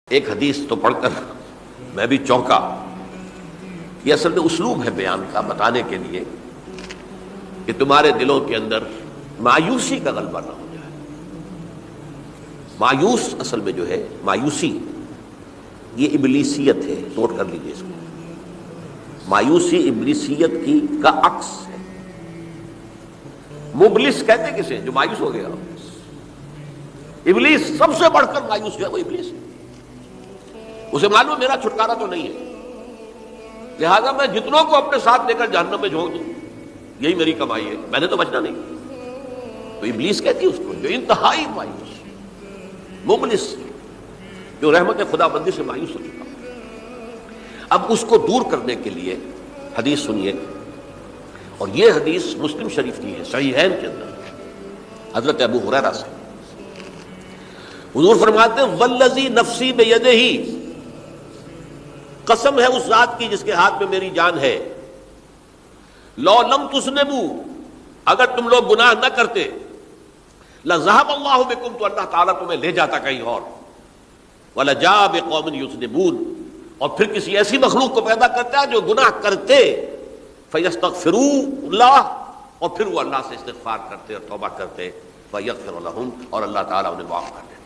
ایک حدیث تو پڑھ کر میں بھی چونکا. یہ اصل میں اسلوب ہے بیان کا، بتانے کے لیے کہ تمہارے دلوں کے اندر مایوسی کا غلبہ نہ ہو جائے. مایوس اصل میں جو ہے مایوسی، یہ ابلیسیت ہے، نوٹ کر لیجیے اس کو. مایوسی ابلیسیت کی کا عکس ہے. مبلس کہتے کسے؟ جو مایوس ہو گیا. ابلیس سب سے بڑھ کر مایوس جو ہے وہ ابلیس ہے. اسے معلوم میرا چھٹکارا تو نہیں ہے، لہذا میں جتنوں کو اپنے ساتھ لے کر جہنم میں جھونک دوں، یہی میری کمائی ہے، میں نے تو بچنا نہیں. تو ابلیس کہتی ہے اس کو جو انتہائی مایوس، مبلس، جو رحمت خدا بندی سے مایوس ہو چکا. اب اس کو دور کرنے کے لیے حدیث سنیے، اور یہ حدیث مسلم شریف کی ہے، صحیحین کے اندر، حضرت ابو ہریرہ سے. حضور فرماتے ہیں والذی نفسی بیدہ، قسم ہے اس ذات کی جس کے ہاتھ میں میری جان ہے، لو لم تذنبوا، اگر تم لوگ گناہ نہ کرتے، لذهب اللہ بکم، تو اللہ تعالیٰ تمہیں لے جاتا کہیں اور، ولجاء بقوم یذنبون، اور پھر کسی ایسی مخلوق کو پیدا کرتا ہے جو گناہ کرتے، فیستغفروا اللہ، اور پھر وہ اللہ سے استغفار کرتے اور توبہ کرتے، فیغفر لهم، اور اللہ تعالیٰ انہیں معاف کر دے.